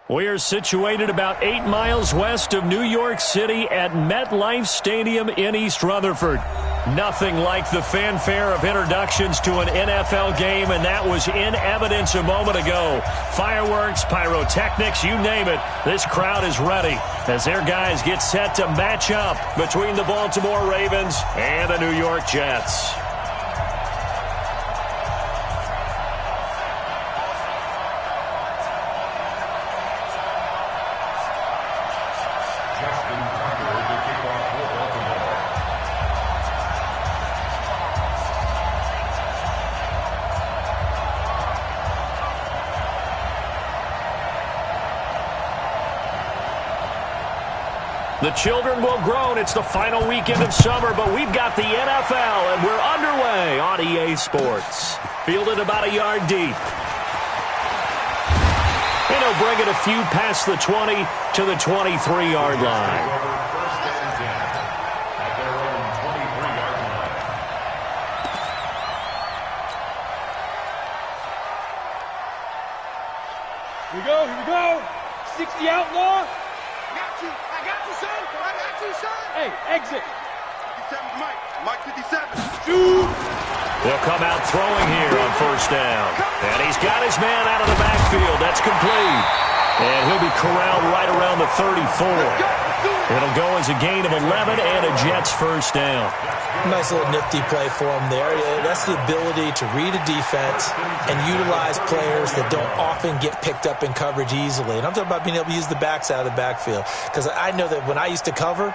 We are situated about 8 miles west of New York City at MetLife Stadium in East Rutherford. Nothing like the fanfare of introductions to an NFL game, and that was in evidence a moment ago. Fireworks, pyrotechnics, you name it. This crowd is ready as their guys get set to match up between the Baltimore Ravens and the New York Jets. The children will groan. It's the final weekend of summer, but we've got the NFL, and we're underway on EA Sports. Fielded about a yard deep. And he'll bring it a few past the 20 to the 23-yard line. Here we go, here we go. 60 outlaw. Hey, exit. 57 Mike 57. Shoot. They'll come out throwing here on first down. And he's got his man out of the backfield. That's complete. And he'll be corralled right around the 34. It'll go as a gain of 11 and a Jets first down. Nice little nifty play for him there. That's the ability to read a defense and utilize players that don't often get picked up in coverage easily. And I'm talking about being able to use the backs out of the backfield. Because I know that when I used to cover,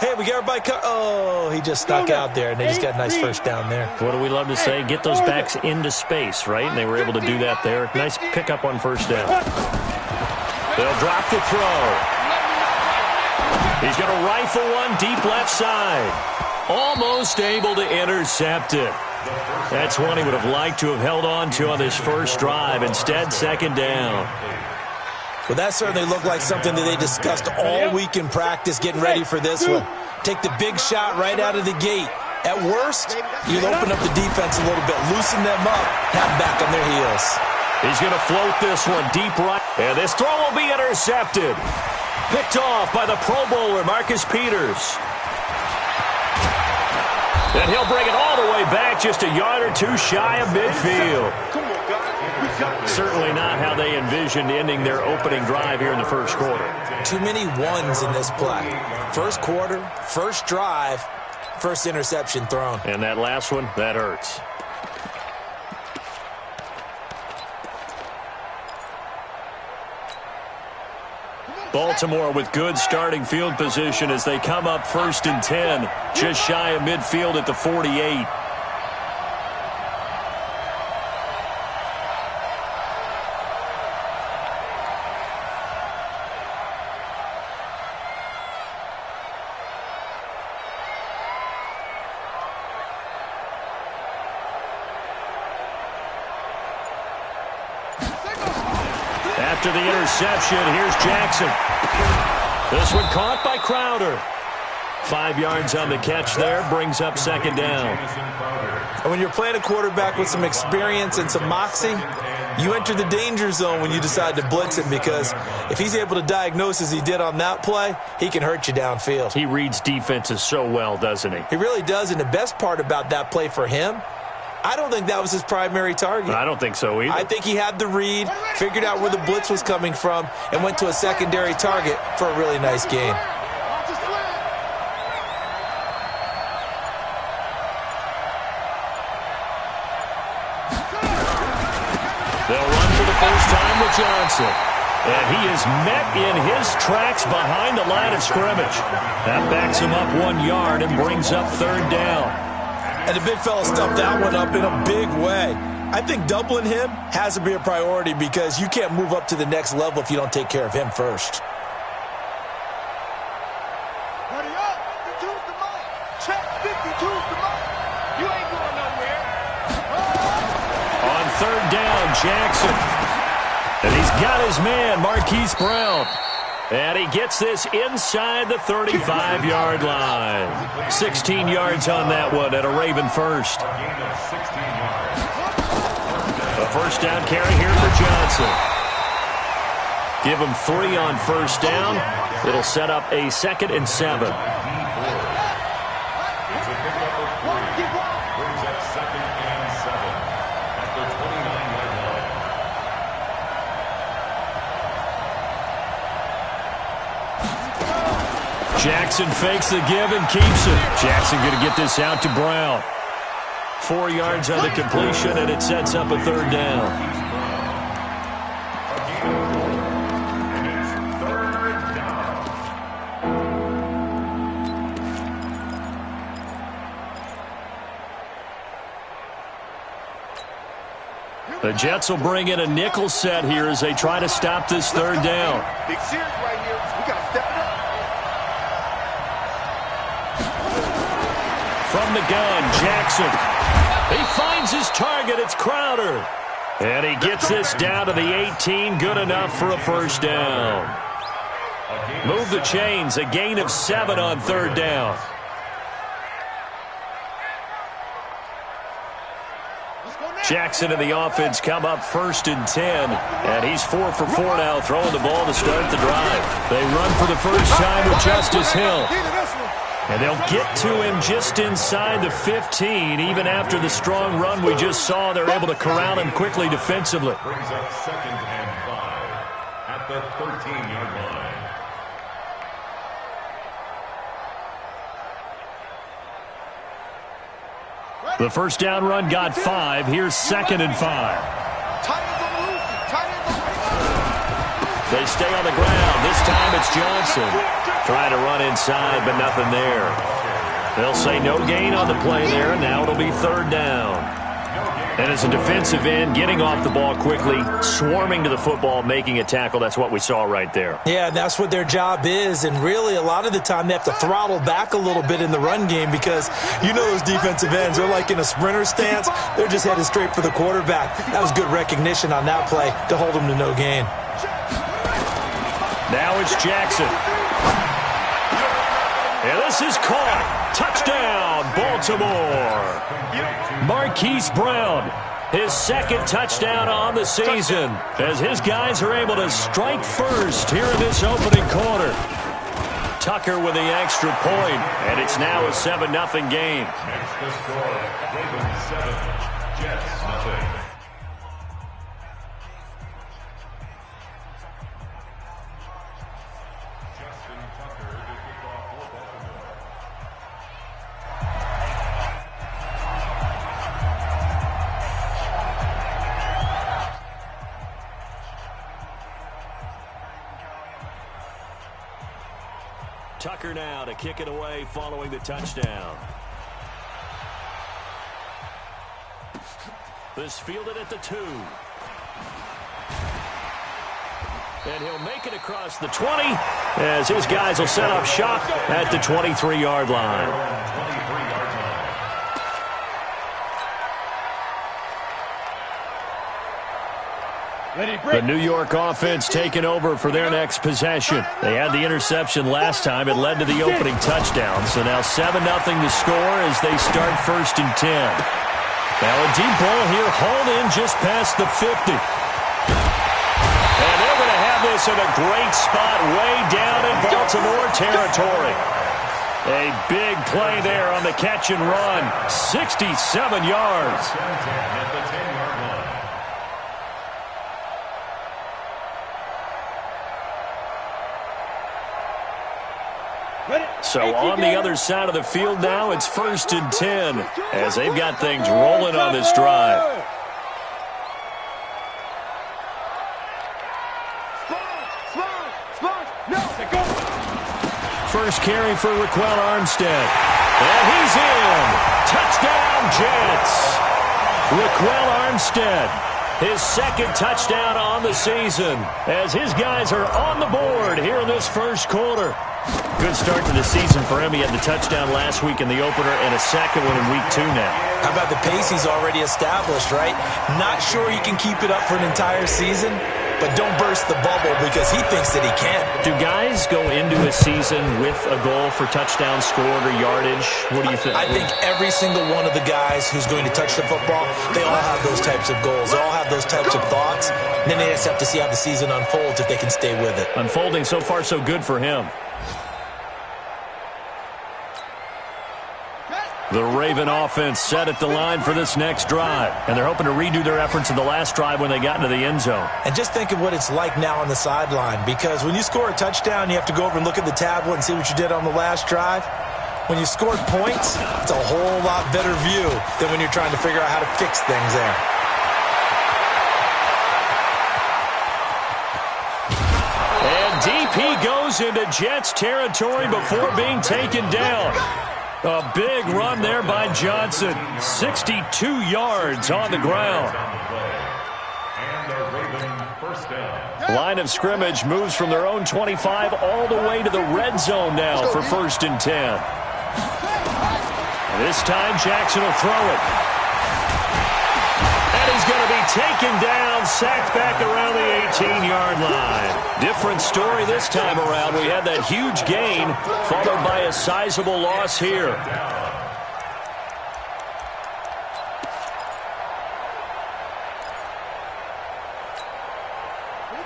hey, we got everybody oh, he just snuck out there, and they just got a nice first down there. What do we love to say? Get those backs into space, right? And they were able to do that there. Nice pickup on first down. They'll drop the throw. He's going to rifle one deep left side. Almost able to intercept it. That's one he would have liked to have held on to on this first drive. Instead, second down. Well, that certainly looked like something that they discussed all week in practice getting ready for this one. Take the big shot right out of the gate. At worst, you'll open up the defense a little bit, loosen them up, have them back on their heels. He's going to float this one deep right. And this throw will be intercepted. Picked off by the Pro Bowler, Marcus Peters. And he'll bring it all the way back just a yard or two shy of midfield. Certainly not how they envisioned ending their opening drive here in the first quarter. Too many ones in this play. First quarter, first drive, first interception thrown. And that last one, that hurts. Baltimore with good starting field position as they come up 1st and 10, just shy of midfield at the 48. After the interception, here's Jackson. This one caught by Crowder. 5 yards on the catch there, brings up second down. And when you're playing a quarterback with some experience and some moxie, you enter the danger zone when you decide to blitz him, because if he's able to diagnose as he did on that play, he can hurt you downfield. He reads defenses so well, doesn't he? He really does, and the best part about that play for him, I don't think that was his primary target. I don't think so either. I think he had the read, figured out where the blitz was coming from, and went to a secondary target for a really nice gain. They'll run for the first time with Johnson. And he is met in his tracks behind the line of scrimmage. That backs him up 1 yard and brings up third down. And the big fella stuffed that one up in a big way. I think doubling him has to be a priority, because you can't move up to the next level if you don't take care of him first. Ready up. 52's the mic. Check 52's the mic. You ain't going nowhere. On third down, Jackson. And he's got his man, Marquise Brown. And he gets this inside the 35-yard line. 16 yards on that one at a Raven first. A first down carry here for Johnson. Give him 3 on first down. It'll set up a 2nd and 7. It's a pickup of 3. Brings up 2nd and 7 at the 29-yard line. Jackson fakes the give and keeps it. Jackson going to get this out to Brown. 4 yards on the completion, and it sets up a 3rd down. The Jets will bring in a nickel set here as they try to stop this 3rd down. Big series right here. We got to step it up. From the gun, Jackson. He finds his target. It's Crowder. And he gets this down to the 18. Good enough for a 1st down. Move the chains. A gain of 7 on 3rd down. Jackson and the offense come up 1st and 10. And he's 4 for 4 now, throwing the ball to start the drive. They run for the first time with Justice Hill. And they'll get to him just inside the 15. Even after the strong run we just saw, they're able to corral him quickly defensively. Brings up 2nd and 5 at the 13-yard line. The first down run got 5. Here's 2nd and 5. They stay on the ground. This time it's Johnson. Trying to run inside, but nothing there. They'll say no gain on the play there. Now it'll be 3rd down. And as a defensive end, getting off the ball quickly, swarming to the football, making a tackle, that's what we saw right there. Yeah, that's what their job is. And really, a lot of the time, they have to throttle back a little bit in the run game because you know those defensive ends, they're like in a sprinter stance. They're just headed straight for the quarterback. That was good recognition on that play to hold them to no gain. Now it's Jackson. And this is caught. Touchdown, Baltimore. Marquise Brown, his 2nd touchdown on the season, as his guys are able to strike first here in this opening quarter. Tucker with the extra point, and it's now a 7-0 game. Next the score, Ravens 7, Jets nothing. Tucker now to kick it away following the touchdown. This fielded at the 2. And he'll make it across the 20 as his guys will set up shop at the 23-yard line. The New York offense taking over for their next possession. They had the interception last time. It led to the opening touchdown. So now 7-0 to score as they start 1st and 10. Now a deep ball here, hauled in just past the 50. And they're going to have this in a great spot way down in Baltimore territory. A big play there on the catch and run. 67 yards. So on the other side of the field now, it's 1st and 10 as they've got things rolling on this drive. First carry for Raquel Armstead. And he's in. Touchdown, Jets. Raquel Armstead, his 2nd touchdown on the season as his guys are on the board here in this first quarter. Good start to the season for him. He had the touchdown last week in the opener and a 2nd one in week 2 now. How about the pace he's already established, right? Not sure he can keep it up for an entire season, but don't burst the bubble because he thinks that he can. Do guys go into a season with a goal for touchdown scored or yardage? What do you think? I think every single one of the guys who's going to touch the football, they all have those types of goals. They all have those types of thoughts. And then they just have to see how the season unfolds if they can stay with it. Unfolding so far so good for him. The Raven offense set at the line for this next drive. And they're hoping to redo their efforts in the last drive when they got into the end zone. And just think of what it's like now on the sideline. Because when you score a touchdown, you have to go over and look at the tablet and see what you did on the last drive. When you scored points, it's a whole lot better view than when you're trying to figure out how to fix things there. And DP goes into Jets territory before being taken down. A big run there by Johnson. 62 yards on the ground. Line of scrimmage moves from their own 25 all the way to the red zone now for 1st and 10. This time Jackson will throw it. And he's going to be taken down, sacked back around the 18-yard line. Different story this time around. We had that huge gain followed by a sizable loss here.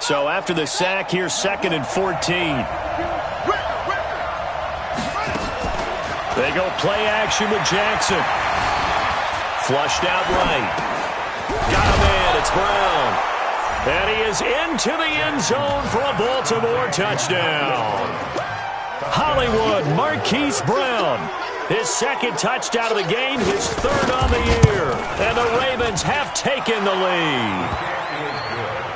So after the sack, here's 2nd and 14. They go play action with Jackson. Flushed out right. Got him in. It's Brown. And he is into the end zone for a Baltimore touchdown. Hollywood Marquise Brown. His 2nd touchdown of the game, his 3rd on the year. And the Ravens have taken the lead.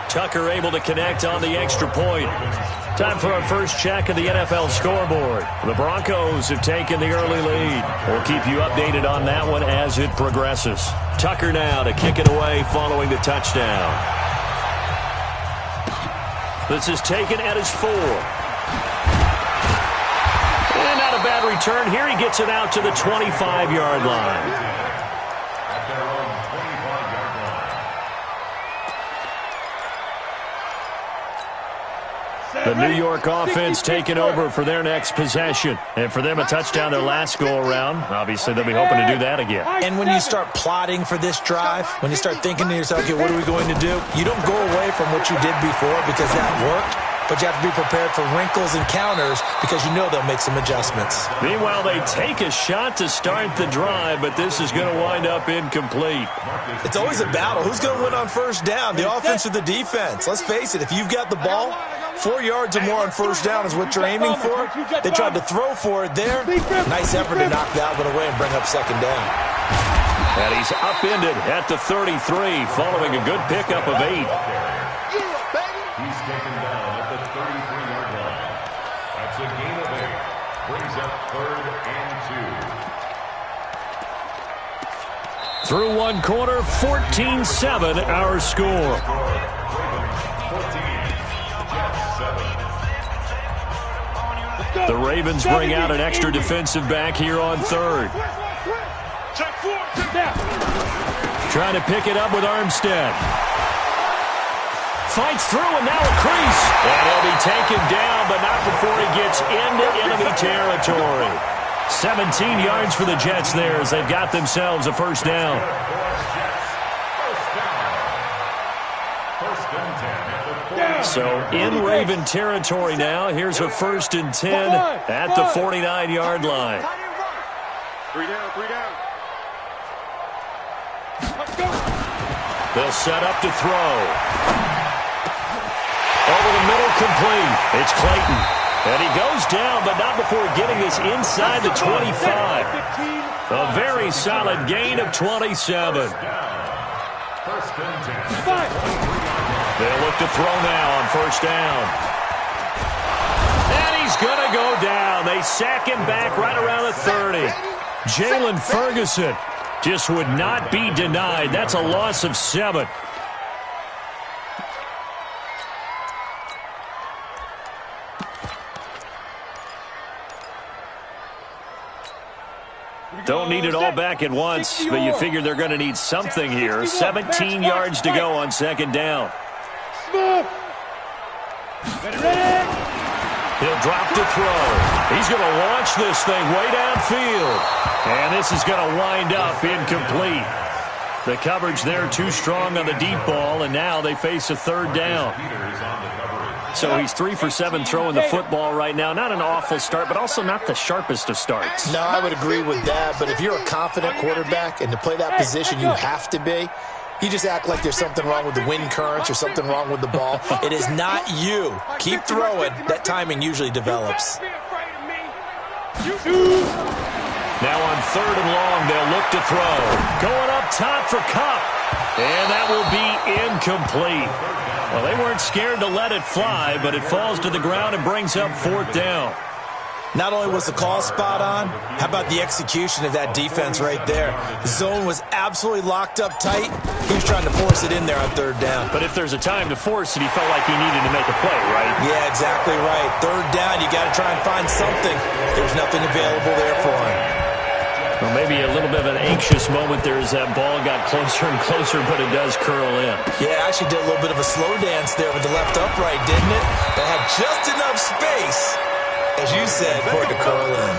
Tucker able to connect on the extra point. Time for our first check of the NFL scoreboard. The Broncos have taken the early lead. We'll keep you updated on that one as it progresses. Tucker now to kick it away following the touchdown. This is taken at his 4. And not a bad return here. He gets it out to the 25-yard line. The New York offense taking over for their next possession. And for them, a touchdown their last go-around. Obviously, they'll be hoping to do that again. And when you start plotting for this drive, when you start thinking to yourself, okay, what are we going to do? You don't go away from what you did before because that worked. But you have to be prepared for wrinkles and counters because you know they'll make some adjustments. Meanwhile, they take a shot to start the drive, but this is going to wind up incomplete. It's always a battle. Who's going to win on 1st down, the offense or the defense? Let's face it, if you've got the ball, 4 yards or more on 1st down is what you're aiming for. They tried to throw for it there. Nice effort to knock that one away and bring up 2nd down. And he's upended at the 33 following a good pickup of 8. He's taken down at the 33-yard line. That's a gain of 8. Brings up 3rd and 2. Through one quarter, 14-7 our score. 14, Jets 7. The Ravens bring out an extra defensive back here on 3rd. Trying to pick it up with Armstead. Fights through and now a crease. And he'll be taken down, but not before he gets into enemy territory. 17 yards for the Jets there as they've got themselves a 1st down. So in Raven territory now. Here's a 1st and 10 at the 49-yard line. 3 down, 3 down. They'll set up to throw. Over the middle, complete. It's Clayton. And he goes down, but not before getting this inside the 25. A very solid gain of 27. They'll look to throw now on 1st down. And he's going to go down. They sack him back right around the 30. Jalen Ferguson just would not be denied. That's a loss of 7. Don't need it all back at once, but you figure they're going to need something here. 17 yards to go on 2nd down. He'll drop to throw. He's going to launch this thing way downfield. And this is going to wind up incomplete. The coverage there too strong on the deep ball, and now they face a third down. So he's 3 for 7 throwing the football right now. Not an awful start, but also not the sharpest of starts. No, I would agree with that. But if you're a confident quarterback and to play that position, you have to be. You just act like there's something wrong with the wind currents or something wrong with the ball. It is not you. Keep throwing. That timing usually develops. Now on 3rd and long, they'll look to throw. Going up top for Kupp. And that will be incomplete. Well, they weren't scared to let it fly, but it falls to the ground and brings up 4th down. Not only was the call spot on, how about the execution of that defense right there? The zone was absolutely locked up tight. He was trying to force it in there on 3rd down. But if there's a time to force it, he felt like he needed to make a play, right? Yeah, exactly right. 3rd down, you got to try and find something. There's nothing available there for him. Well, maybe a little bit of an anxious moment there as that ball got closer and closer, but it does curl in. Yeah, actually did a little bit of a slow dance there with the left upright, didn't it? That had just enough space, as you said, for it to curl in.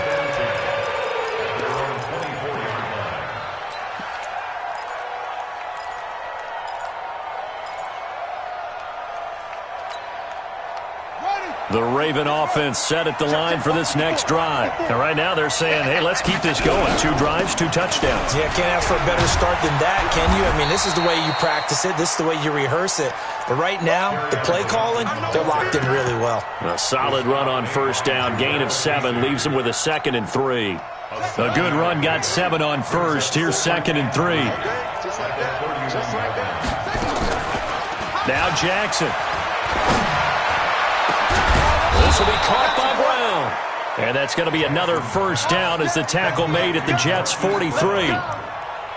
The Raven offense set at the line for this next drive. And right now they're saying, hey, let's keep this going. 2 drives, 2 touchdowns. Yeah, can't ask for a better start than that, can you? I mean, this is the way you practice it. This is the way you rehearse it. But right now, the play calling, they're locked in really well. A solid run on 1st down. Gain of 7 leaves them with a 2nd and 3. A good run got 7 on 1st. Here's 2nd and 3. Now Jackson. This will be caught by Brown. And that's going to be another 1st down as the tackle made at the Jets' 43.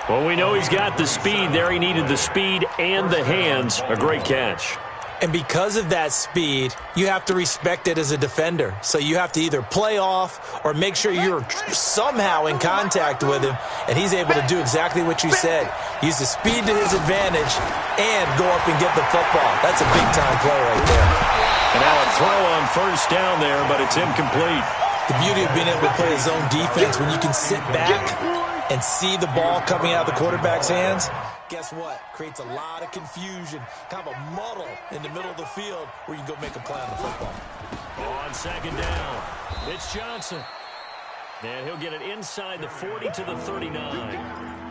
Well, we know he's got the speed there. He needed the speed and the hands. A great catch. And because of that speed, you have to respect it as a defender. So you have to either play off or make sure you're somehow in contact with him. And he's able to do exactly what you said. Use the speed to his advantage and go up and get the football. That's a big-time play right there. And now a throw on 1st down there, but it's incomplete. The beauty of being able to play a zone defense, when you can sit back and see the ball coming out of the quarterback's hands, guess what? Creates a lot of confusion, kind of a muddle in the middle of the field where you can go make a play on the football. On 2nd down, it's Johnson. And he'll get it inside the 40 to the 39.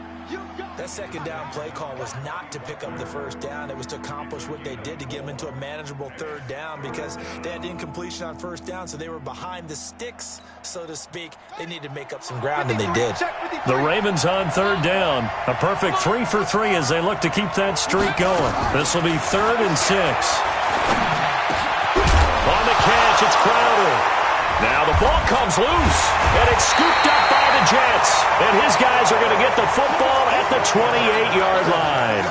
That 2nd down play call was not to pick up the 1st down. It was to accomplish what they did to get them into a manageable 3rd down because they had incompletion on 1st down, so they were behind the sticks, so to speak. They needed to make up some ground, and they did. The Ravens on 3rd down. A perfect 3 for 3 as they look to keep that streak going. This will be 3rd and 6. On the catch, it's Crowder. Now the ball comes loose, and it's scooped up by the Jets. And his guys are going to get the football at the 28-yard line.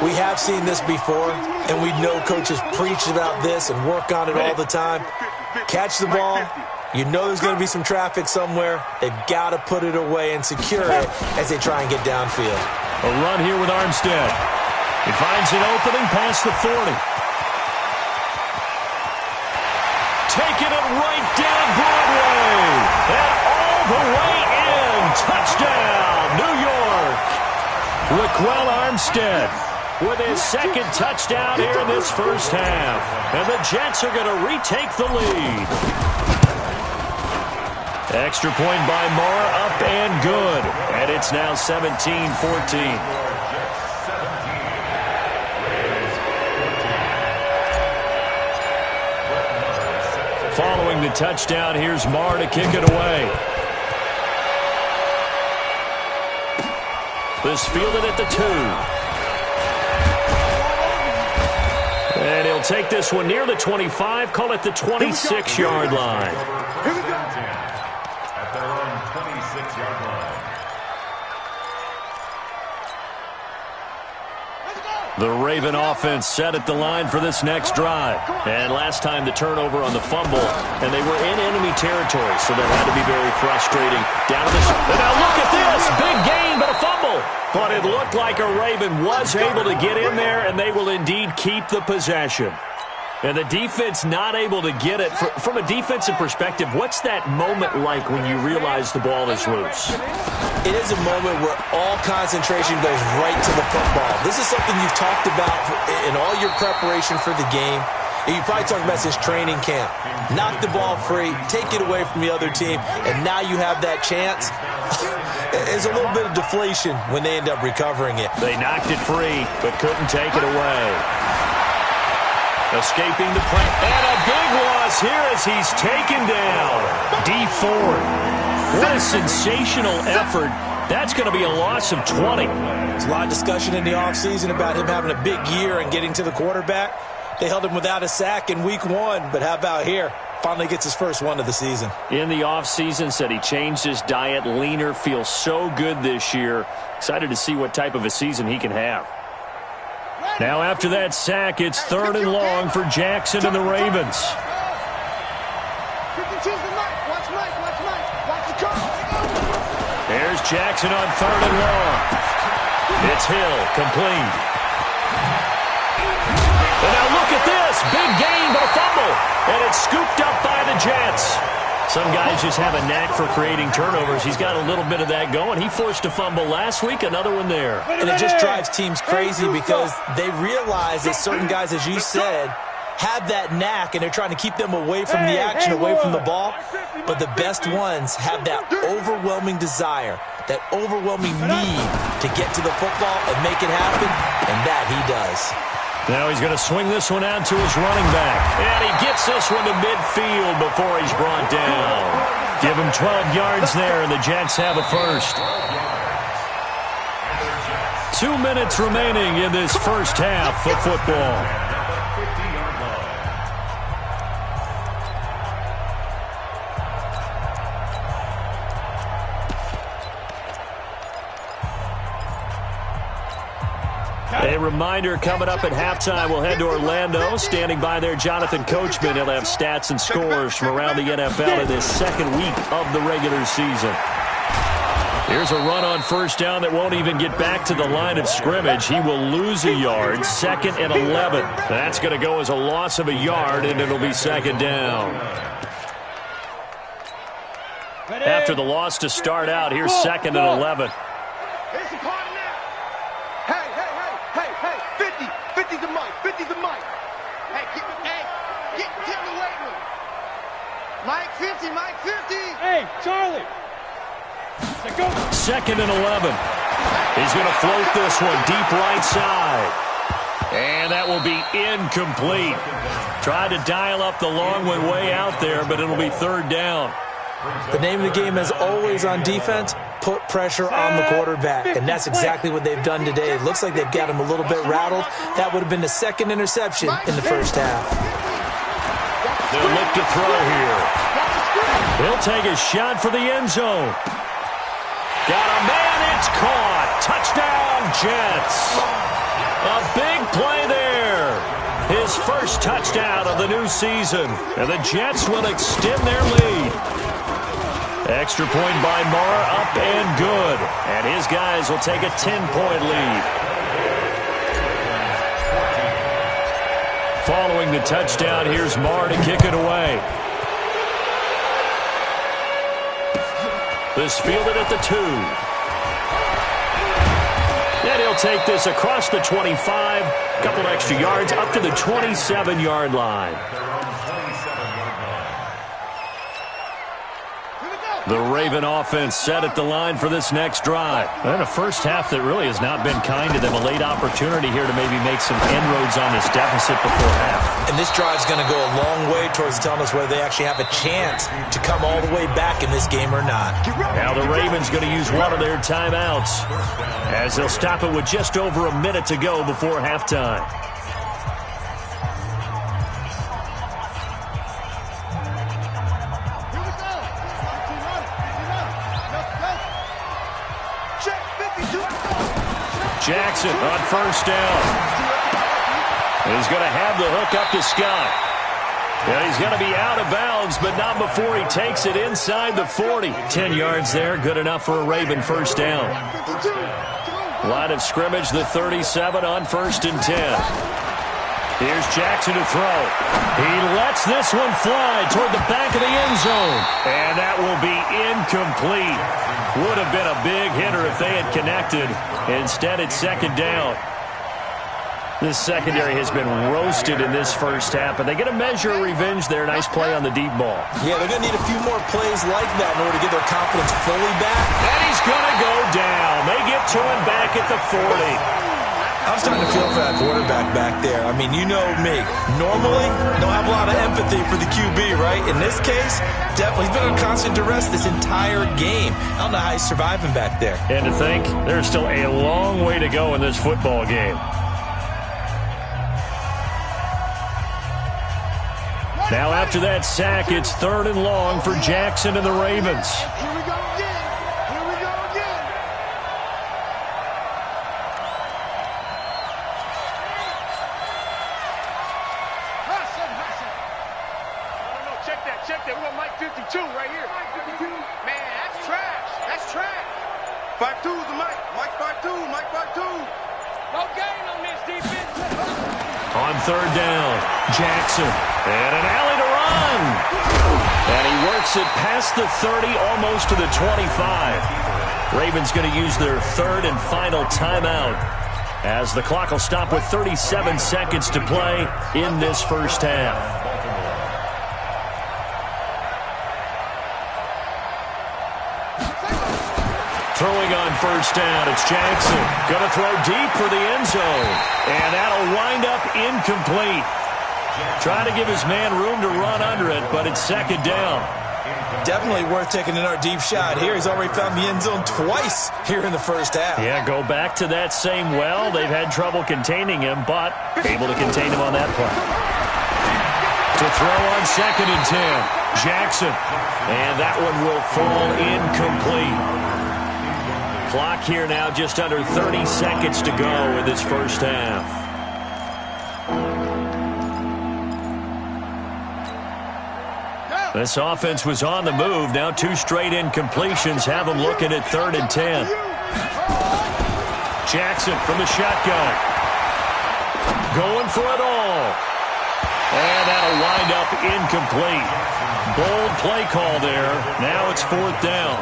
We have seen this before, and we know coaches preach about this and work on it all the time. Catch the ball. You know there's going to be some traffic somewhere. They've got to put it away and secure it as they try and get downfield. A run here with Armstead. He finds an opening past the 40. Taking it right down Broadway. And all the way in. Touchdown, New York. Raquel Armstead with his 2nd touchdown here in this 1st half. And the Jets are going to retake the lead. Extra point by Moore, up and good. And it's now 17-14. Following the touchdown, here's Marr to kick it away. This fielded at the 2. And he'll take this one near the 25, call it the 26-yard line. Here we go. At their own 26-yard line. The Raven offense set at the line for this next drive. And last time the turnover on the fumble, and they were in enemy territory, so that had to be very frustrating. Down to this. And now look at this. Big gain, but a fumble. But it looked like a Raven was able to get in there, and they will indeed keep the possession. And the defense not able to get it. From a defensive perspective, what's that moment like when you realize the ball is loose? It is a moment where all concentration goes right to the football. This is something you've talked about in all your preparation for the game. And you probably talked about since training camp. Knock the ball free, take it away from the other team, and now you have that chance. There's a little bit of deflation when they end up recovering it. They knocked it free, but couldn't take it away. Escaping the press. And a big loss here as he's taken down. D Ford. What a sensational effort. That's going to be a loss of 20. There's a lot of discussion in the offseason about him having a big year and getting to the quarterback. They held him without a sack in week 1, but how about here? Finally gets his first one of the season. In the offseason, said he changed his diet, leaner, feels so good this year. Excited to see what type of a season he can have. Now after that sack, it's 3rd and long for Jackson and the Ravens. There's Jackson on 3rd and long. It's Hill, complete. And now look at this. Big gain, but a fumble. And it's scooped up by the Jets. Some guys just have a knack for creating turnovers. He's got a little bit of that going. He forced a fumble last week, another one there. And it just drives teams crazy because they realize that certain guys, as you said, have that knack, and they're trying to keep them away from the action, away from the ball. But the best ones have that overwhelming desire, that overwhelming need to get to the football and make it happen, and that he does. Now he's going to swing this one out to his running back. And he gets this one to midfield before he's brought down. Give him 12 yards there, and the Jets have a first. 2 minutes remaining in this first half of football. A reminder, coming up at halftime, we'll head to Orlando. Standing by there, Jonathan Coachman. He'll have stats and scores from around the NFL in this second week of the regular season. Here's a run on first down that won't even get back to the line of scrimmage. He will lose a yard, 2nd and 11. That's going to go as a loss of a yard, and it'll be 2nd down. After the loss to start out, here's 2nd and 11. Mike 50, Mike 50. Hey, Charlie. 2nd and 11. He's going to float this one deep right side. And that will be incomplete. Tried to dial up the long one way out there, but it'll be 3rd down. The name of the game, as always on defense, put pressure on the quarterback. And that's exactly what they've done today. It looks like they've got him a little bit rattled. That would have been the 2nd interception in the first half. They'll look to throw here. He'll take a shot for the end zone. Got a man, it's caught. Touchdown, Jets. A big play there. His first touchdown of the new season. And the Jets will extend their lead. Extra point by Marr, up and good. And his guys will take a 10-point lead. Following the touchdown, here's Marr to kick it away. This fielded at the 2. And he'll take this across the 25, a couple extra yards, up to the 27-yard line. The Raven offense set at the line for this next drive. And a first half that really has not been kind to them. A late opportunity here to maybe make some inroads on this deficit before half. And this drive's going to go a long way towards telling us whether they actually have a chance to come all the way back in this game or not. Now the Ravens going to use one of their timeouts as they'll stop it with just over a minute to go before halftime. Jackson on first down. He's going to have the hook up to Scott. And he's going to be out of bounds, but not before he takes it inside the 40. 10 yards there, good enough for a Raven first down. Line of scrimmage, the 37 on 1st and 10. Here's Jackson to throw. He lets this one fly toward the back of the end zone. And that will be incomplete. Would have been a big hitter if they had connected. Instead, it's second down. This secondary has been roasted in this first half, but they get a measure of revenge there. Nice play on the deep ball. Yeah, they're going to need a few more plays like that in order to get their confidence fully back. And he's going to go down. They get to him back at the 40. I'm starting to feel for that quarterback back there. I mean, you know me. Normally, don't have a lot of empathy for the QB, right? In this case, definitely. He's been under constant duress this entire game. I don't know how he's surviving back there. And to think, there's still a long way to go in this football game. Now after that sack, it's 3rd and long for Jackson and the Ravens. Here we go again. Here we go again. Hustle. No, check that. We got Mike 52 right here. Mike 52. Man, that's trash. That's trash. 52 is the Mike. Mike 52. No gain on this defense. On 3rd down, Jackson. And an alley to run. And he works it past the 30, almost to the 25. Ravens going to use their 3rd and final timeout as the clock will stop with 37 seconds to play in this first half. Throwing on 1st down, it's Jackson. Going to throw deep for the end zone. And that'll wind up incomplete. Trying to give his man room to run under it, but it's 2nd down. Definitely worth taking another deep shot here. He's already found the end zone twice here in the first half. Yeah, go back to that same well. They've had trouble containing him, but able to contain him on that play. To throw on 2nd and 10, Jackson. And that one will fall incomplete. Clock here now just under 30 seconds to go in this first half. This offense was on the move. Now 2 straight incompletions have them looking at 3rd and 10. Jackson from the shotgun. Going for it all. And that'll wind up incomplete. Bold play call there. Now it's 4th down.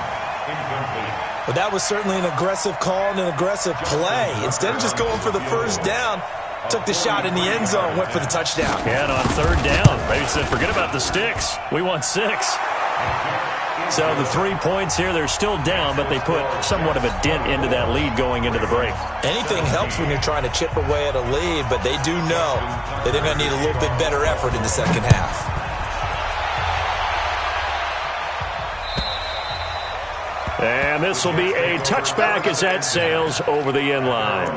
But that was certainly an aggressive call and an aggressive play. Instead of just going for the 1st down, took the shot in the end zone, went for the touchdown. Yeah, and on 3rd down, they said, forget about the sticks. We want 6. So the 3 points here, they're still down, but they put somewhat of a dent into that lead going into the break. Anything helps when you're trying to chip away at a lead, but they do know that they're going to need a little bit better effort in the second half. And this will be a touchback as that sails over the end line.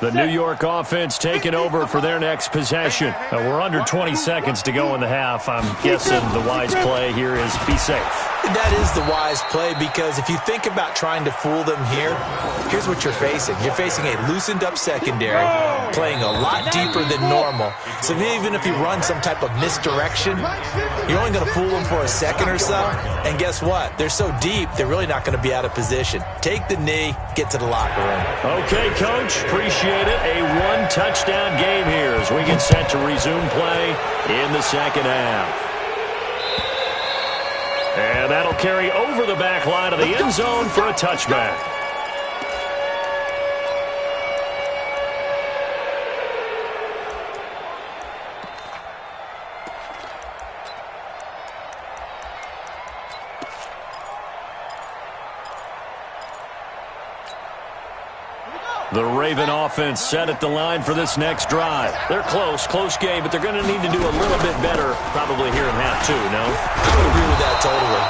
The New York offense taking over for their next possession. We're under 20 seconds to go in the half. I'm guessing the wise play here is be safe. That is the wise play, because if you think about trying to fool them here, here's what you're facing. You're facing a loosened up secondary, playing a lot deeper than normal. So even if you run some type of misdirection, you're only going to fool them for a second or so. And guess what? They're so deep, they're really not going to be out of position. Take the knee, get to the locker room. Okay, Coach. Appreciate it. A 1-touchdown game here as we get set to resume play in the second half. And that'll carry over the back line of the end zone for a touchback. The Raven offense set at the line for this next drive. They're close game, but they're going to need to do a little bit better probably here in half 2, no? I would agree with that totally.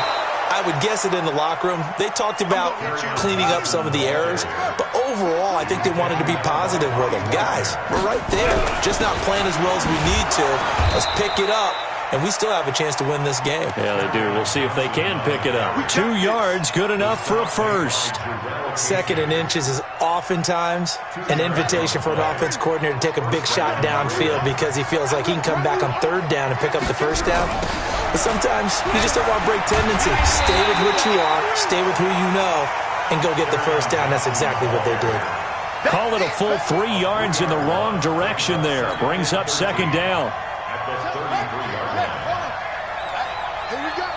I would guess it in the locker room. They talked about cleaning up some of the errors, but overall, I think they wanted to be positive with them. Guys, we're right there. Just not playing as well as we need to. Let's pick it up, and we still have a chance to win this game. Yeah, they do. We'll see if they can pick it up. 2 yards, good enough for a first. 2nd and inches is oftentimes an invitation for an offense coordinator to take a big shot downfield because he feels like he can come back on 3rd down and pick up the 1st down. But sometimes you just don't want to break tendency. Stay with what you are, stay with who you know, and go get the first down. That's exactly what they did. Call it a full 3 yards in the wrong direction there. Brings up second down. At the 33-yard line. Here we go.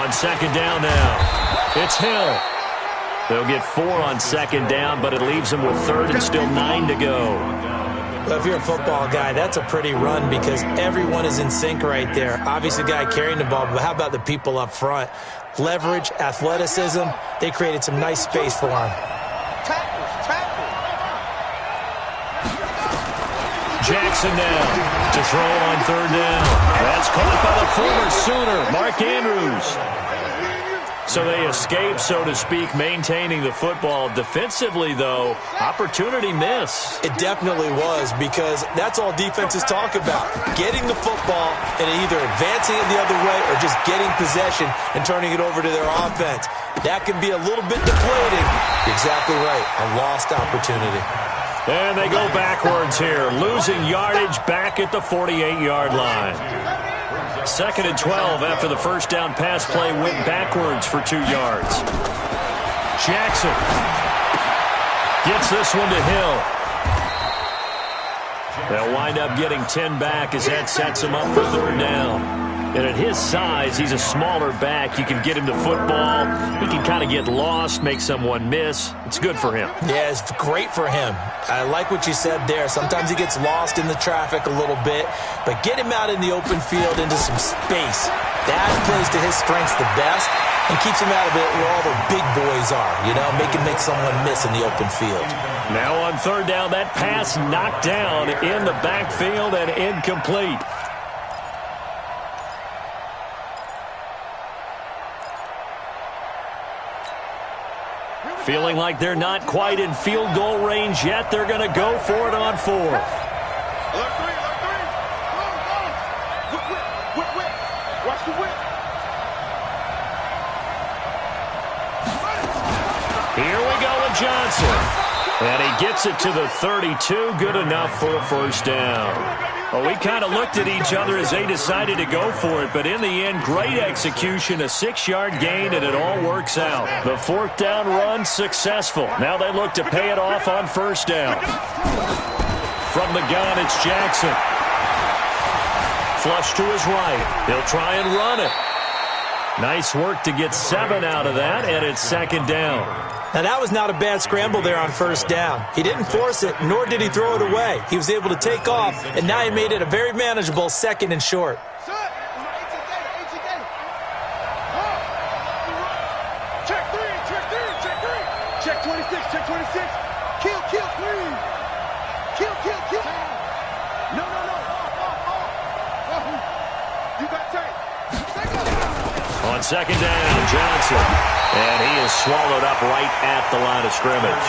On second down now, it's Hill. They'll get 4 on second down, but it leaves them with third and still 9 to go. Well, if you're a football guy, that's a pretty run because everyone is in sync right there. Obviously, the guy carrying the ball, but how about the people up front? Leverage, athleticism, they created some nice space for him. Jackson now to throw on third down. That's caught by the former Sooner, Mark Andrews. So they escape, so to speak, maintaining the football. Defensively, though, opportunity miss. It definitely was because that's all defenses talk about. Getting the football and either advancing it the other way or just getting possession and turning it over to their offense. That can be a little bit deflating. You're exactly right. A lost opportunity. And they go backwards here, losing yardage back at the 48-yard line. 2nd and 12 after the first down pass play went backwards for 2 yards. Jackson gets this one to Hill. They'll wind up getting 10 back as that sets him up for third down. And at his size, he's a smaller back. You can get him the football. He can kind of get lost, make someone miss. It's good for him. Yeah, it's great for him. I like what you said there. Sometimes he gets lost in the traffic a little bit, but get him out in the open field into some space. That plays to his strengths the best and keeps him out of it where all the big boys are, you know, make someone miss in the open field. Now on third down, that pass knocked down in the backfield and incomplete. Feeling like they're not quite in field goal range yet. They're going to go for it on fourth. Alert three. Whip. Watch the whip. Here we go with Johnson. And he gets it to the 32. Good enough for a first down. Well, we kind of looked at each other as they decided to go for it, but in the end, great execution, a 6-yard gain, and it all works out. The fourth down run successful. Now they look to pay it off on first down. From the gun, it's Jackson. Flush to his right. He'll try and run it. Nice work to get 7 out of that, and it's second down. Now, that was not a bad scramble there on first down. He didn't force it, nor did he throw it away. He was able to take off, and now he made it a very manageable 2nd and short. Check 3. Check 26. Kill, please. Kill. No. You got tape. On second down, Johnson. And he is swallowed up right at the line of scrimmage.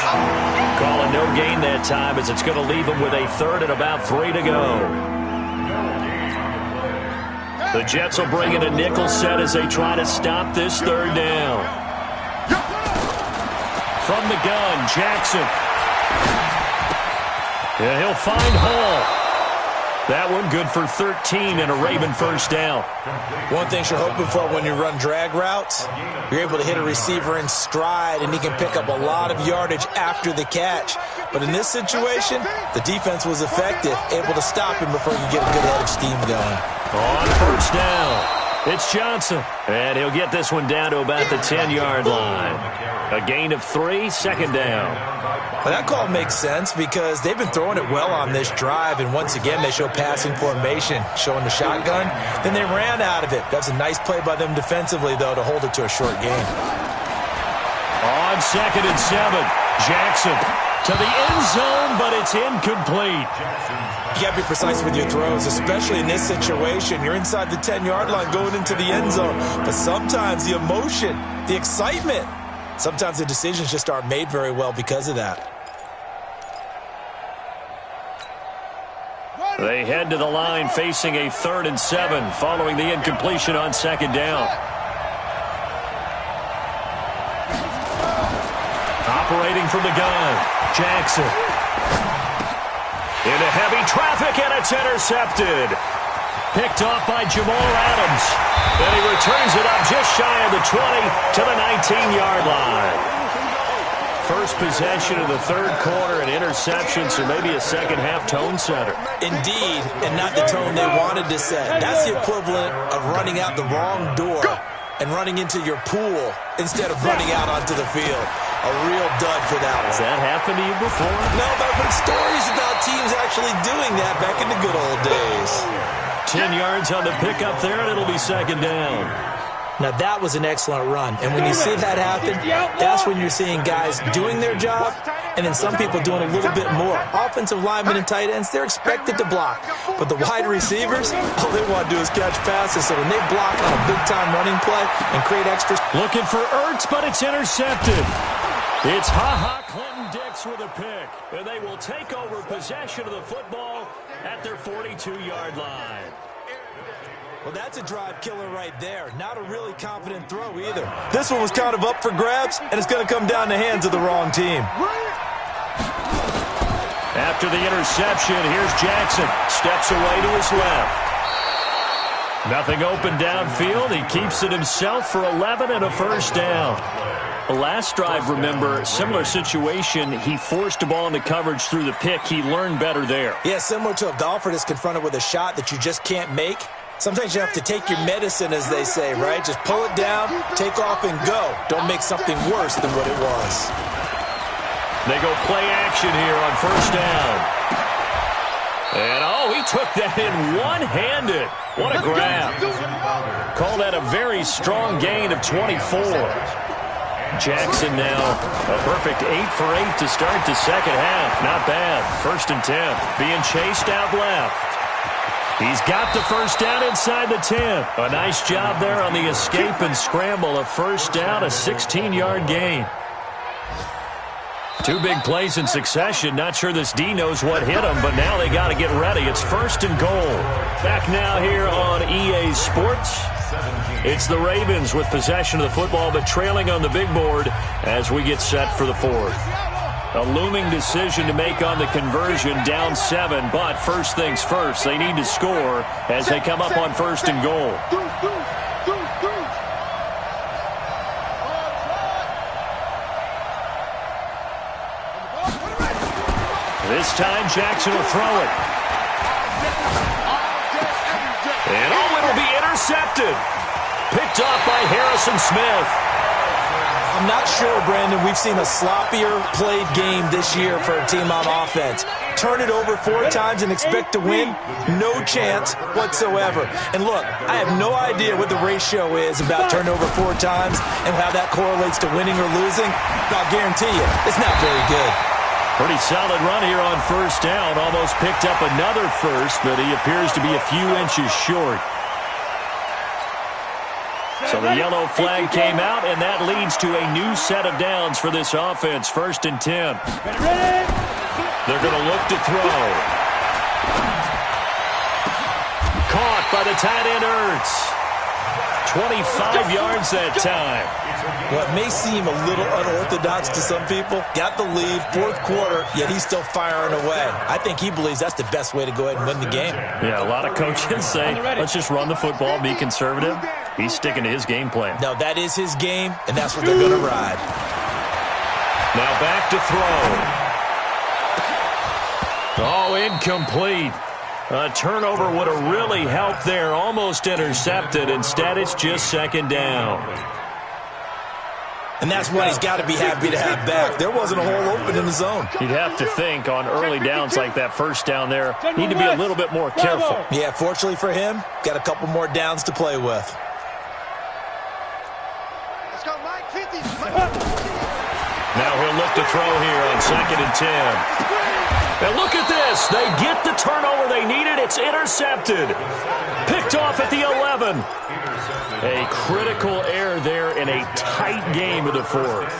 Calling no gain that time as it's going to leave him with a 3rd and about 3 to go. The Jets will bring in a nickel set as they try to stop this third down. From the gun, Jackson. And he'll find Hall. That one good for 13 and a Raven first down. One thing you're hoping for when you run drag routes, you're able to hit a receiver in stride and he can pick up a lot of yardage after the catch. But in this situation, the defense was effective, able to stop him before you get a good head of steam going. On first down, it's Johnson. And he'll get this one down to about the 10-yard line. A gain of 3, second down. Well, that call makes sense because they've been throwing it well on this drive, and once again they show passing formation, showing the shotgun. Then they ran out of it. That's a nice play by them defensively, though, to hold it to a short gain. On 2nd and 7, Jackson to the end zone, but it's incomplete. You got to be precise with your throws, especially in this situation. You're inside the 10-yard line going into the end zone, but sometimes the emotion, the excitement, sometimes the decisions just aren't made very well because of that. They head to the line facing a 3rd and 7 following the incompletion on second down. Operating from the gun, Jackson. Into heavy traffic, and it's intercepted. picked off by Jamal Adams. And he returns it up just shy of the 20 to the 19-yard line. First possession of the third quarter, an interception, so maybe a second-half tone setter. Indeed, and not the tone they wanted to set. That's the equivalent of running out the wrong door and running into your pool instead of running out onto the field. A real dud for that one. Has that happened to you before? No, but I've heard stories about teams actually doing that back in the good old days. 10 yards on the pickup there, and it'll be second down. Now, that was an excellent run. And when you see that happen, that's when you're seeing guys doing their job and then some people doing a little bit more. Offensive linemen and tight ends, they're expected to block. But the wide receivers, all they want to do is catch passes. So when they block on a big-time running play and create extras. Looking for Ertz, but it's intercepted. It's Ha-Ha Clinton-Dix with a pick. And they will take over possession of the football at their 42-yard line. Well, that's a drive killer right there. Not a really confident throw either. This one was kind of up for grabs, and it's going to come down in the hands of the wrong team. After the interception, here's Jackson. Steps away to his left. Nothing open downfield. He keeps it himself for 11 and a first down. The last drive, remember, similar situation. He forced a ball into coverage through the pick. He learned better there. Yeah, similar to a golfer that's confronted with a shot that you just can't make. Sometimes you have to take your medicine, as they say, right? Just pull it down, take off, and go. Don't make something worse than what it was. They go play action here on first down. And, oh, he took that in one-handed. What a grab. Call that a very strong gain of 24. Jackson now a perfect 8 for 8 to start the second half. Not bad. First and 10. Being chased out left. He's got the first down inside the 10. A nice job there on the escape and scramble. A first down, a 16-yard gain. Two big plays in succession. Not sure this D knows what hit him, but now they got to get ready. It's first and goal. Back now here on EA Sports. It's the Ravens with possession of the football, but trailing on the big board as we get set for the fourth. A looming decision to make on the conversion, down 7, but first things first, they need to score as they come up on first and goal. This time Jackson will throw it. And oh, it'll be intercepted. Picked off by Harrison Smith. I'm not sure, Brandon, we've seen a sloppier played game this year for a team on offense. Turn it over 4 times and expect to win? No chance whatsoever. And look, I have no idea what the ratio is about turnover 4 times and how that correlates to winning or losing. But I'll guarantee you, it's not very good. Pretty solid run here on first down. Almost picked up another first, but he appears to be a few inches short. So the yellow flag came out, and that leads to a new set of downs for this offense. First and 10. They're going to look to throw. Caught by the tight end Ertz. 25 yards that time. Well, it may seem a little unorthodox to some people. Got the lead, fourth quarter, yet he's still firing away. I think he believes that's the best way to go ahead and win the game. Yeah, a lot of coaches say, let's just run the football, be conservative. He's sticking to his game plan. No, that is his game, and that's what they're going to ride. Now back to throw. Oh, incomplete. A turnover would have really helped there. Almost intercepted. Instead, it's just second down. And that's what he's got to be happy to have back. There wasn't a hole open in the zone. You'd have to think on early downs like that first down there, need to be a little bit more careful. Yeah, fortunately for him, got a couple more downs to play with. Let's go, Mike 50. Now he'll look to throw here on second and 10. And look at this. They get the turnover they needed. It's intercepted. Picked off at the 11. A critical error there in a tight game of the fourth.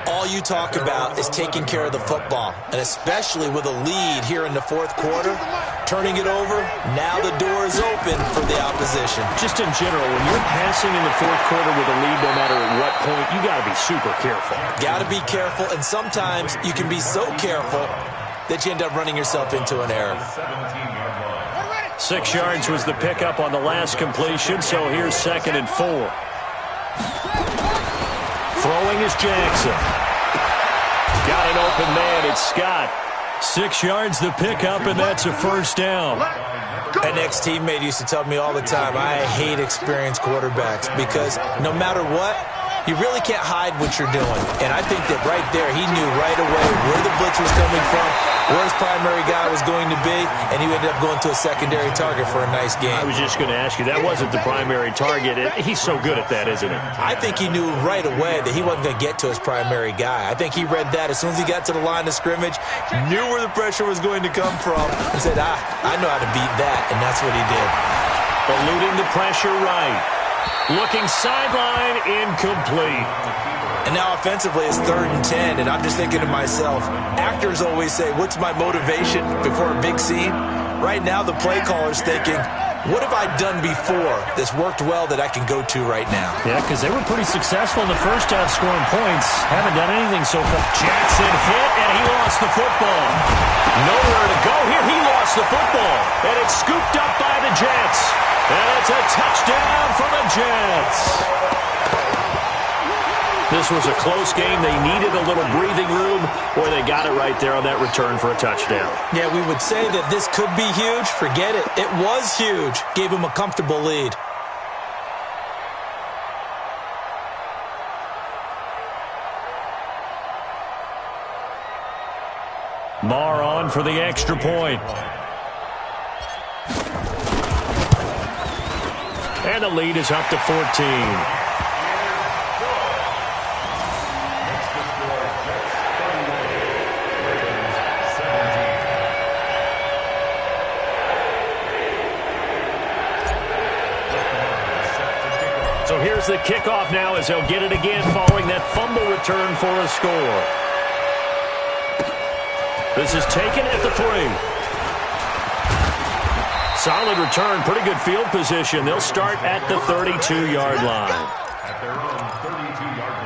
All you talk about is taking care of the football, and especially with a lead here in the fourth quarter, turning it over, now the door is open for the opposition. Just in general, when you're passing in the fourth quarter with a lead, no matter at what point, you got to be super careful. Got to be careful, and sometimes you can be so careful that you end up running yourself into an error. 6 yards was the pickup on the last completion, so here's 2nd and 4. Throwing is Jackson. Got an open man. It's Scott. 6 yards the pickup, and that's a first down. An ex-teammate used to tell me all the time, I hate experienced quarterbacks because no matter what, you really can't hide what you're doing. And I think that right there, he knew right away where the blitz was coming from, where his primary guy was going to be, and he ended up going to a secondary target for a nice game. I was just going to ask you, that wasn't the primary target. He's so good at that, isn't he? I think he knew right away that he wasn't going to get to his primary guy. I think he read that as soon as he got to the line of scrimmage, knew where the pressure was going to come from, and said, I know how to beat that, and that's what he did. Eluding the pressure right. Looking sideline, incomplete. And now offensively, it's 3rd and 10, and I'm just thinking to myself, actors always say, what's my motivation before a big scene? Right now, the play caller's thinking, what have I done before that's worked well that I can go to right now? Yeah, because they were pretty successful in the first half scoring points. Haven't done anything so far. Jackson hit, and he lost the football. Nowhere to go here. He lost the football, and it's scooped up by the Jets. And it's a touchdown for the Jets. This was a close game. They needed a little breathing room, or they got it right there on that return for a touchdown. Yeah, we would say that this could be huge. Forget it. It was huge. Gave him a comfortable lead. Marr on for the extra point. And the lead is up to 14. So here's the kickoff now as they'll get it again following that fumble return for a score. This is taken at the 3. Solid return, pretty good field position. They'll start at the 32-yard line. At their own 32-yard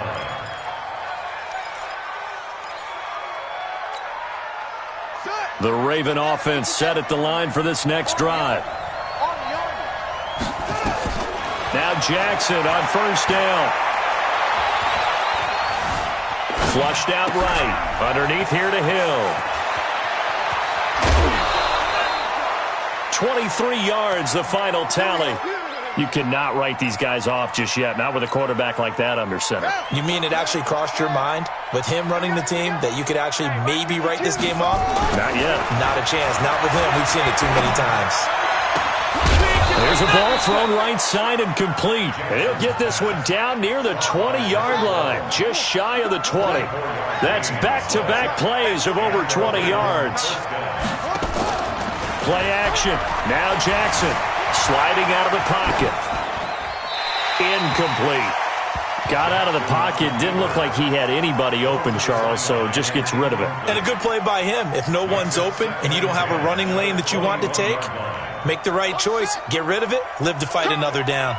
line. The Raven offense set at the line for this next drive. Now Jackson on first down. Flushed out right. Underneath here to Hill. 23 yards, the final tally. You cannot write these guys off just yet, not with a quarterback like that under center. You mean it actually crossed your mind with him running the team that you could actually maybe write this game off? Not yet. Not a chance. Not with him. We've seen it too many times. There's a ball thrown right side and complete. He'll get this one down near the 20-yard line, just shy of the 20. That's back-to-back plays of over 20 yards. Play action. Now Jackson sliding out of the pocket. Incomplete. Got out of the pocket. Didn't look like he had anybody open, Charles, so just gets rid of it. And a good play by him. If no one's open and you don't have a running lane that you want to take, make the right choice. Get rid of it. Live to fight another down.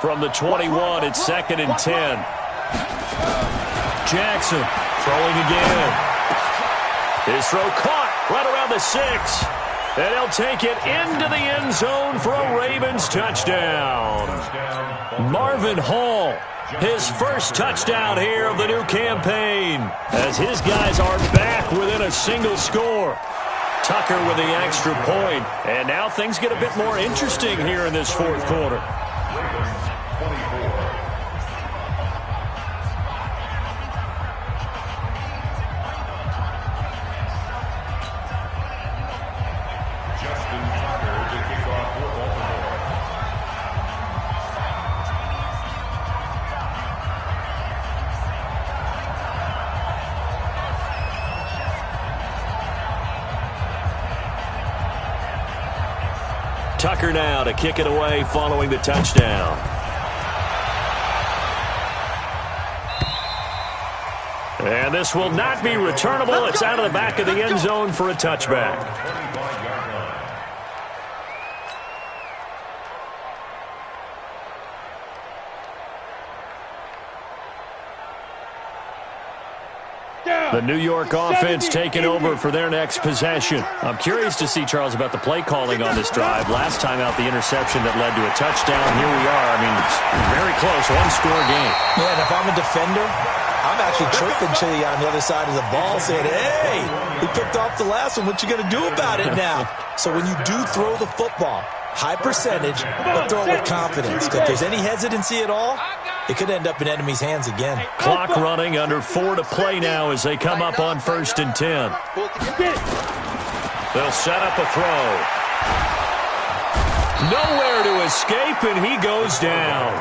From the 21, it's 2nd and 10. Jackson throwing again. His throw caught right around the 6. And he'll take it into the end zone for a Ravens touchdown. Marvin Hall, his first touchdown here of the new campaign, as his guys are back within a single score. Tucker with the extra point, and now things get a bit more interesting here in this fourth quarter. Tucker now to kick it away following the touchdown. And this will not be returnable. It's out of the back of the end zone for a touchback. The New York offense taking over for their next possession. I'm curious to see, Charles, about the play calling on this drive. Last time out, the interception that led to a touchdown. Here we are. I mean, it's very close, one-score game. Yeah, and if I'm a defender, I'm actually chirping Chili on the other side of the ball saying, hey, we picked off the last one. What you going to do about it now? So when you do throw the football, high percentage, but throw it with confidence. If there's any hesitancy at all, it could end up in enemy's hands again. Clock running, under 4 to play now as they come up on 1st and 10. They'll set up a throw. Nowhere to escape, and he goes down.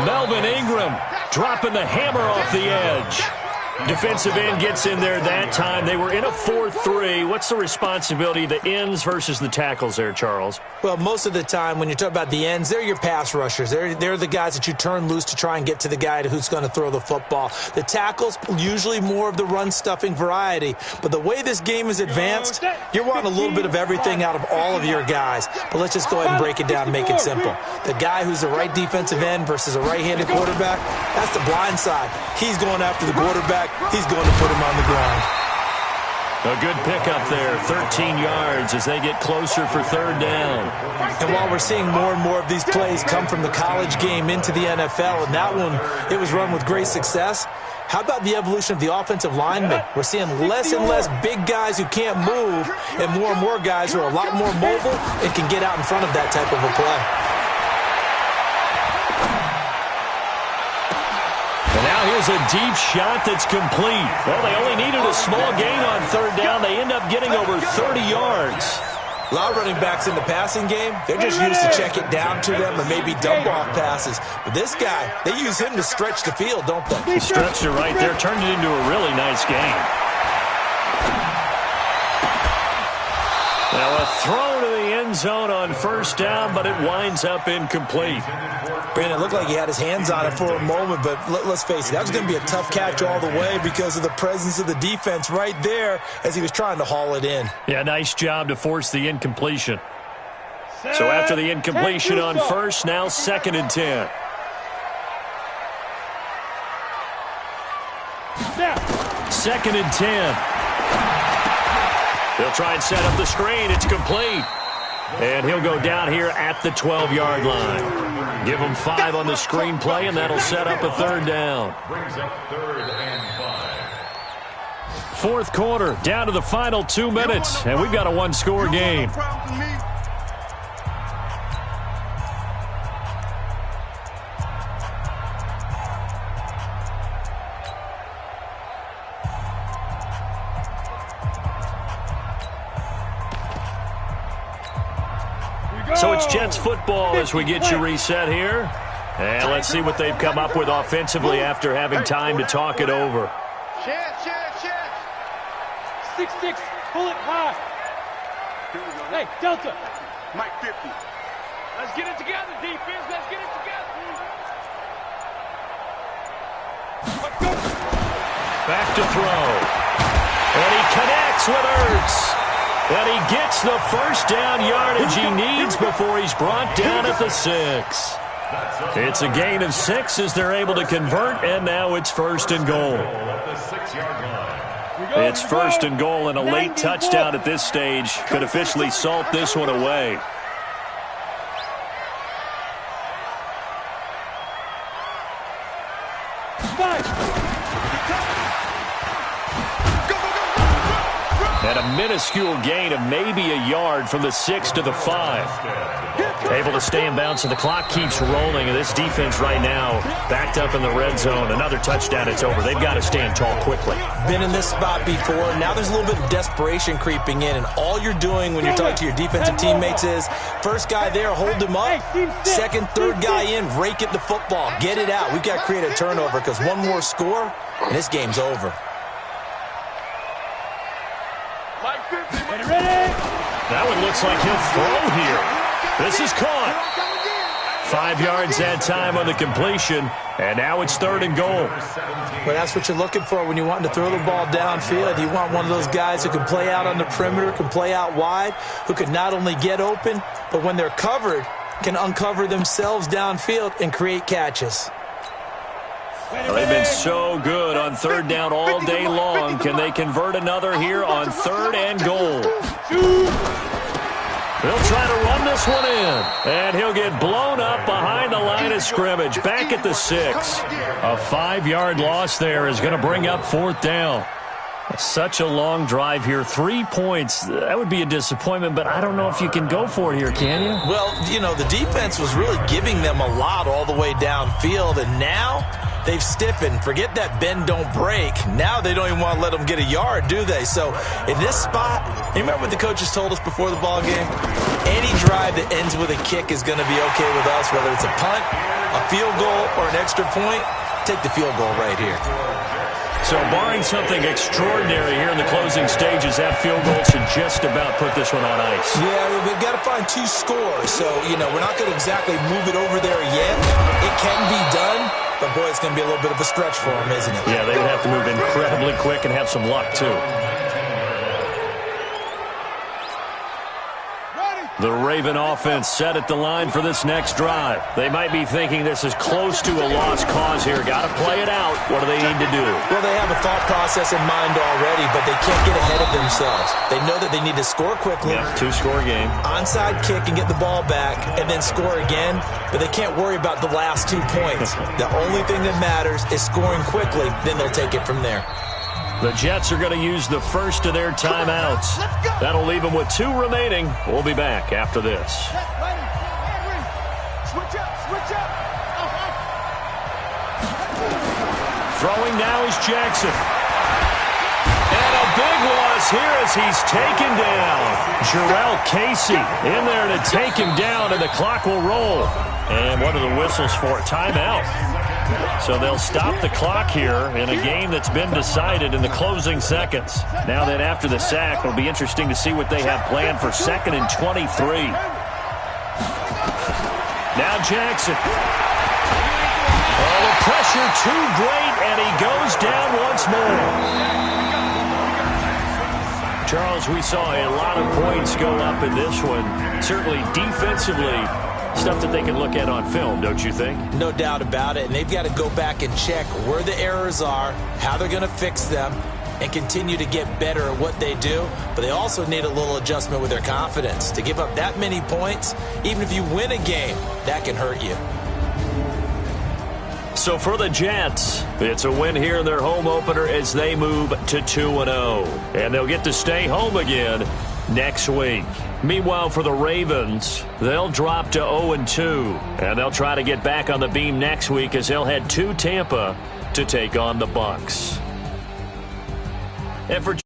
Melvin Ingram dropping the hammer off the edge. Defensive end gets in there that time. They were in a 4-3. What's the responsibility of the ends versus the tackles there, Charles? Well, most of the time when you talk about the ends, they're your pass rushers. They're the guys that you turn loose to try and get to the guy who's going to throw the football. The tackles, usually more of the run-stuffing variety. But the way this game is advanced, you're wanting a little bit of everything out of all of your guys. But let's just go ahead and break it down and make it simple. The guy who's the right defensive end versus a right-handed quarterback, that's the blind side. He's going after the quarterback. He's going to put him on the ground. A good pickup there, 13 yards as they get closer for 3rd down. And while we're seeing more and more of these plays come from the college game into the NFL, and that one, it was run with great success, how about the evolution of the offensive linemen? We're seeing less and less big guys who can't move and more guys who are a lot more mobile and can get out in front of that type of a play. And now here's a deep shot that's complete. Well, they only needed a small gain on 3rd down. They end up getting over 30 yards. A lot of running backs in the passing game, they're just used to check it down to them or maybe dump off passes. But this guy, they use him to stretch the field, don't they? He stretched it right there, turned it into a really nice game. Now a throw to the end zone on 1st down, but it winds up incomplete. Brandon, it looked like he had his hands on it for a moment, but let's face it, that was going to be a tough catch all the way because of the presence of the defense right there as he was trying to haul it in. Yeah, nice job to force the incompletion. So after the incompletion on 1st, now 2nd and 10. Second and 10. They'll try and set up the screen. It's complete. And he'll go down here at the 12-yard line. Give him 5 on the screen play, and that'll set up a 3rd down. Brings up 3rd and 5. 4th quarter, down to the final 2 minutes, and we've got a one-score game. So it's Jets football as we get you reset here. And let's see what they've come up with offensively after having time to talk it over. Chance. 6-6, pull it high. Hey, Delta. Mike 50. Let's get it together, defense. Let's get it together. Back to throw. And he connects with Ertz. And he gets the 1st down yardage he needs before he's brought down at the 6. It's a gain of 6 as they're able to convert, and now it's 1st and goal. It's 1st and goal, and a late touchdown at this stage could officially salt this one away. And a minuscule gain of maybe a yard from the 6 to the 5. Able to stay in bounds, and the clock keeps rolling. And this defense right now backed up in the red zone. Another touchdown, it's over. They've got to stand tall quickly. Been in this spot before. Now there's a little bit of desperation creeping in. And all you're doing when you're talking to your defensive teammates is, first guy there, hold him up. Second, third guy in, rake at the football. Get it out. We've got to create a turnover because one more score, and this game's over. That one looks like he'll throw here. This is caught. 5 yards that time on the completion, and now it's 3rd and goal. Well, that's what you're looking for when you want to throw the ball downfield. You want one of those guys who can play out on the perimeter, can play out wide, who can not only get open, but when they're covered, can uncover themselves downfield and create catches. Well, they've been so good on third down all day long. Can they convert another here on third and goal? They'll try to run this one in, and he'll get blown up behind the line of scrimmage, back at the 6. A 5-yard loss there is going to bring up fourth down. Such a long drive here. 3 points. That would be a disappointment, but I don't know if you can go for it here, can you? Well, you know, the defense was really giving them a lot all the way downfield, and now they've stiffened. Forget that bend, don't break. Now they don't even want to let them get a yard, do they? So in this spot, you remember what the coaches told us before the ball game? Any drive that ends with a kick is going to be okay with us, whether it's a punt, a field goal, or an extra point. Take the field goal right here. So barring something extraordinary here in the closing stages, that field goal should just about put this one on ice. Yeah, we've got to find 2 scores. So, you know, we're not going to exactly move it over there yet. It can be done, but, boy, it's going to be a little bit of a stretch for them, isn't it? Yeah, they would have to move incredibly quick and have some luck, too. The Raven offense set at the line for this next drive. They might be thinking this is close to a lost cause here. Got to play it out. What do they need to do? Well, they have a thought process in mind already, but they can't get ahead of themselves. They know that they need to score quickly. Yep, 2-score game. Onside kick and get the ball back and then score again, but they can't worry about the last 2 points. The only thing that matters is scoring quickly, then they'll take it from there. The Jets are going to use the first of their timeouts. That'll leave them with 2 remaining. We'll be back after this. Throwing now is Jackson. And a big loss here as he's taken down. Jarrell Casey in there to take him down, and the clock will roll. And what are the whistles for? Timeout. So they'll stop the clock here in a game that's been decided in the closing seconds. Now then, after the sack, it'll be interesting to see what they have planned for 2nd and 23. Now Jackson. Oh, the pressure too great, and he goes down once more. Charles, we saw a lot of points go up in this one. Certainly defensively, stuff that they can look at on film, don't you think? No doubt about it, and they've got to go back and check where the errors are, how they're going to fix them, and continue to get better at what they do. But they also need a little adjustment with their confidence. To give up that many points, even if you win a game, that can hurt you. So for the Jets, it's a win here in their home opener as they move to 2-0. And they'll get to stay home again next week. Meanwhile, for the Ravens, they'll drop to 0-2. And they'll try to get back on the beam next week as they'll head to Tampa to take on the Bucs. And for